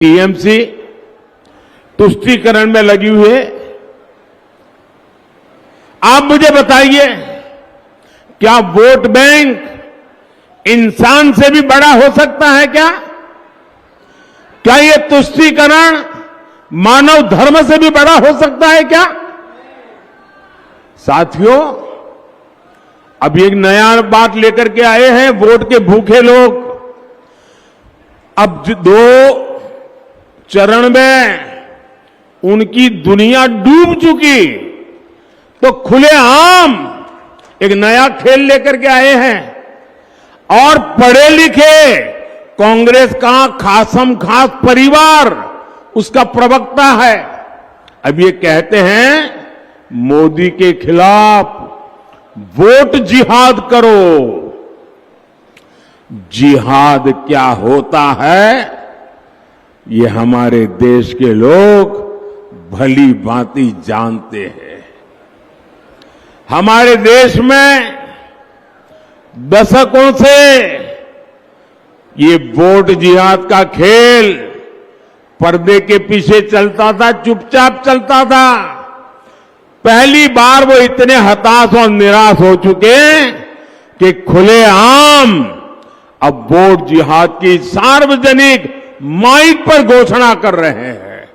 TMC तुष्टीकरण में लगी हुई है। आप मुझे बताइए, क्या वोट बैंक इंसान से भी बड़ा हो सकता है क्या? क्या ये तुष्टीकरण मानव धर्म से भी बड़ा हो सकता है क्या? साथियों, अब एक नया बात लेकर के आए हैं वोट के भूखे लोग। अब दो चरण में उनकी दुनिया डूब चुकी, तो खुलेआम एक नया खेल लेकर के आए हैं और पढ़े लिखे कांग्रेस का खासम खास परिवार उसका प्रवक्ता है। अब ये कहते हैं मोदी के खिलाफ वोट जिहाद करो। जिहाद क्या होता है ये हमारे देश के लोग भली भांति जानते हैं। हमारे देश में दशकों से ये वोट जिहाद का खेल पर्दे के पीछे चलता था, चुपचाप चलता था। पहली बार वो इतने हताश और निराश हो चुके कि खुलेआम अब वोट जिहाद की सार्वजनिक माइक पर घोषणा कर रहे हैं।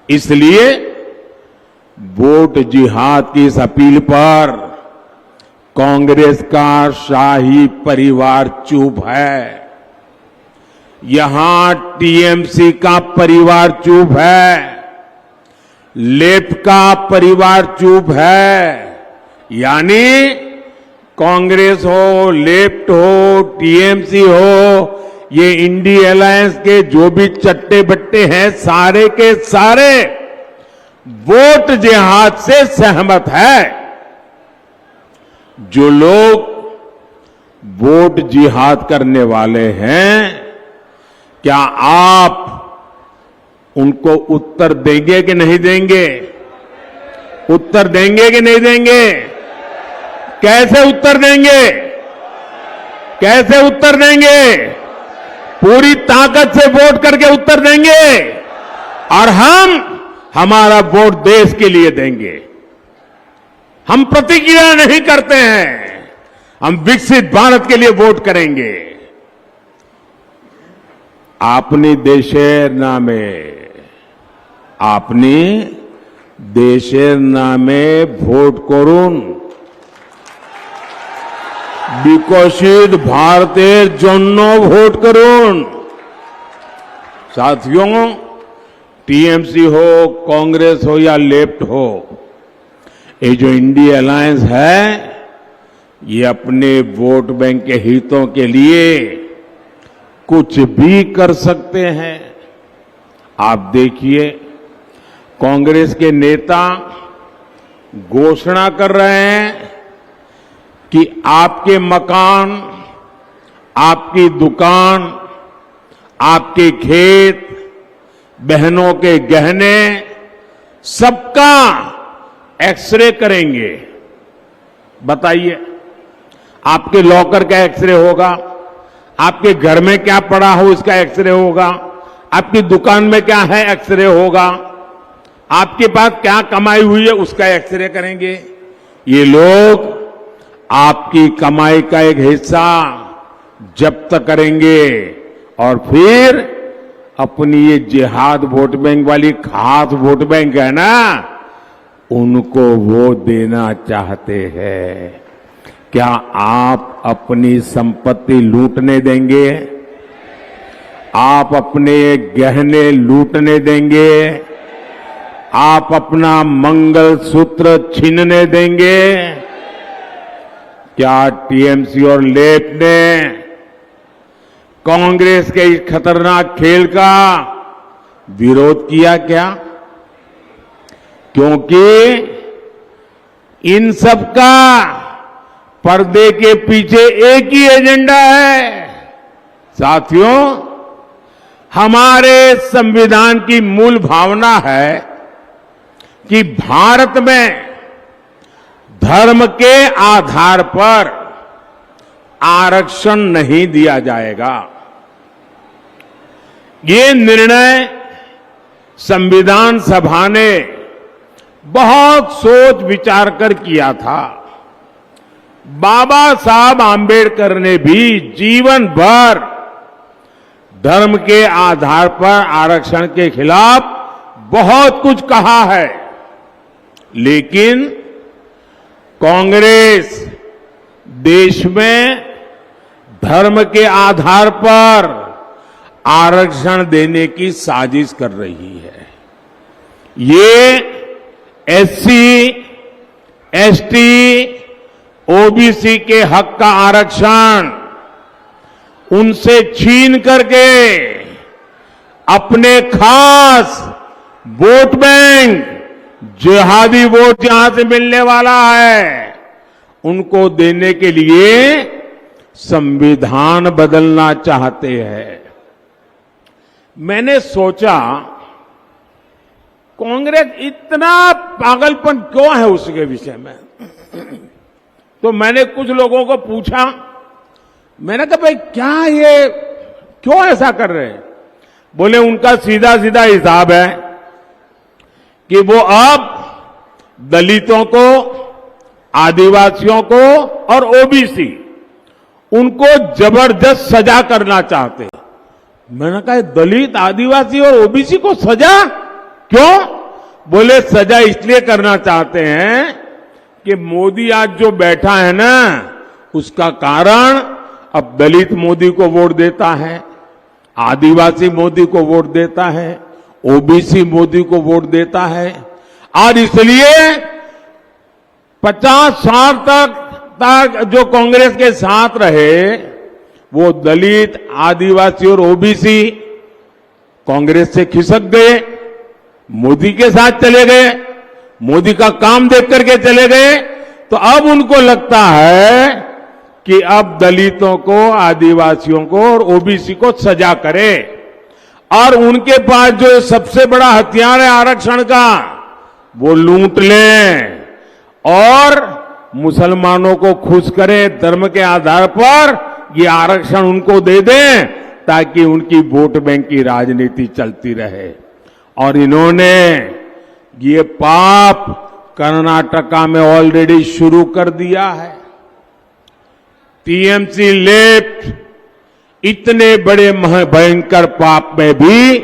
इसलिए वोट जिहाद की इस अपील पर कांग्रेस का शाही परिवार चुप है। यहां टीएमसी का परिवार चुप है, लेफ्ट का परिवार चुप है। यानी कांग्रेस हो, लेफ्ट हो, टीएमसी हो, ये इंडी अलायंस के जो भी चट्टे बट्टे हैं सारे के सारे वोट जिहाद से सहमत है। जो लोग वोट जिहाद करने वाले हैं, क्या आप उनको उत्तर देंगे कि नहीं देंगे? उत्तर देंगे कि नहीं देंगे? कैसे उत्तर देंगे? कैसे उत्तर देंगे? पूरी ताकत से वोट करके उत्तर देंगे और हम हमारा वोट देश के लिए देंगे। हम प्रतिक्रिया नहीं करते हैं, हम विकसित भारत के लिए वोट करेंगे। आपनी देशेर नामे, आपनी देशेर नामे भोट करुन विकसित भारतेर जन्नो भोट करुन। साथियों, टीएमसी हो, कांग्रेस हो या लेफ्ट हो, ये जो इंडी अलायंस है ये अपने वोट बैंक के हितों के लिए कुछ भी कर सकते हैं। आप देखिए, कांग्रेस के नेता घोषणा कर रहे हैं कि आपके मकान, आपकी दुकान, आपके खेत, बहनों के गहने सबका एक्सरे करेंगे। बताइए, आपके लॉकर का एक्सरे होगा, आपके घर में क्या पड़ा हो इसका एक्सरे होगा, आपकी दुकान में क्या है एक्सरे होगा, आपके पास क्या कमाई हुई है उसका एक्सरे करेंगे। ये लोग आपकी कमाई का एक हिस्सा जब्त करेंगे और फिर अपनी ये जिहाद वोट बैंक वाली खास वोट बैंक है ना, उनको वो देना चाहते हैं। क्या आप अपनी संपत्ति लूटने देंगे? आप अपने गहने लूटने देंगे? आप अपना मंगलसूत्र छीनने देंगे? क्या टीएमसी और लेफ्ट ने कांग्रेस के इस खतरनाक खेल का विरोध किया क्या? क्योंकि इन सब का पर्दे के पीछे एक ही एजेंडा है। साथियों, हमारे संविधान की मूल भावना है कि भारत में धर्म के आधार पर आरक्षण नहीं दिया जाएगा। ये निर्णय संविधान सभा ने बहुत सोच विचार कर किया था। बाबा साहब आम्बेडकर ने भी जीवन भर धर्म के आधार पर आरक्षण के खिलाफ बहुत कुछ कहा है, लेकिन कांग्रेस देश में धर्म के आधार पर आरक्षण देने की साजिश कर रही है। ये एससी, एसटी, ओबीसी के हक का आरक्षण उनसे छीन करके अपने खास वोट बैंक, जिहादी वोट जहां से मिलने वाला है, उनको देने के लिए संविधान बदलना चाहते हैं। मैंने सोचा कांग्रेस इतना पागलपन क्यों है उसके विषय में। तो मैंने कुछ लोगों को पूछा, मैंने कहा भाई क्या ये क्यों ऐसा कर रहे हैं। बोले उनका सीधा सीधा हिसाब है कि वो अब दलितों को, आदिवासियों को और ओबीसी उनको जबरदस्त सजा करना चाहते हैं। मैंने कहा दलित, आदिवासी और ओबीसी को सजा क्यों? बोले सजा इसलिए करना चाहते हैं कि मोदी आज जो बैठा है ना, उसका कारण अब दलित मोदी को वोट देता है, आदिवासी मोदी को वोट देता है, ओबीसी मोदी को वोट देता है, और इसलिए 50 साल तक जो कांग्रेस के साथ रहे वो दलित, आदिवासी और ओबीसी कांग्रेस से खिसक गए, मोदी के साथ चले गए, मोदी का काम देख करके चले गए। तो अब उनको लगता है कि अब दलितों को, आदिवासियों को और ओबीसी को सजा करे, और उनके पास जो सबसे बड़ा हथियार है आरक्षण का, वो लूट लें और मुसलमानों को खुश करें, धर्म के आधार पर ये आरक्षण उनको दे दें ताकि उनकी वोट बैंक की राजनीति चलती रहे। और इन्होंने ये पाप कर्नाटका में ऑलरेडी शुरू कर दिया है। टीएमसी लेफ्ट इतने बड़े भयंकर पाप में भी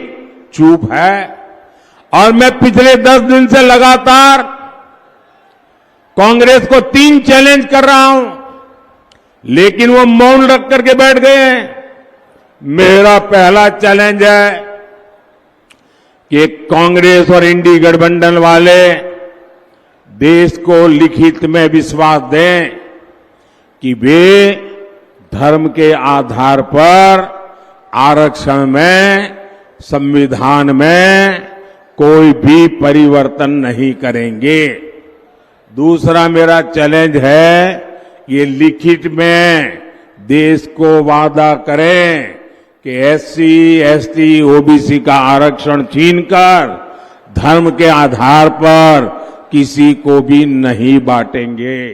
चुप है। और मैं पिछले 10 दिन से लगातार कांग्रेस को 3 चैलेंज कर रहा हूं, लेकिन वो मौन रख करके बैठ गए हैं। मेरा पहला चैलेंज है कि कांग्रेस और इंडी गठबंधन वाले देश को लिखित में विश्वास दें कि वे धर्म के आधार पर आरक्षण में, संविधान में कोई भी परिवर्तन नहीं करेंगे। दूसरा मेरा चैलेंज है, ये लिखित में देश को वादा करें कि एससी, एसटी, ओबीसी का आरक्षण छीनकर धर्म के आधार पर किसी को भी नहीं बांटेंगे।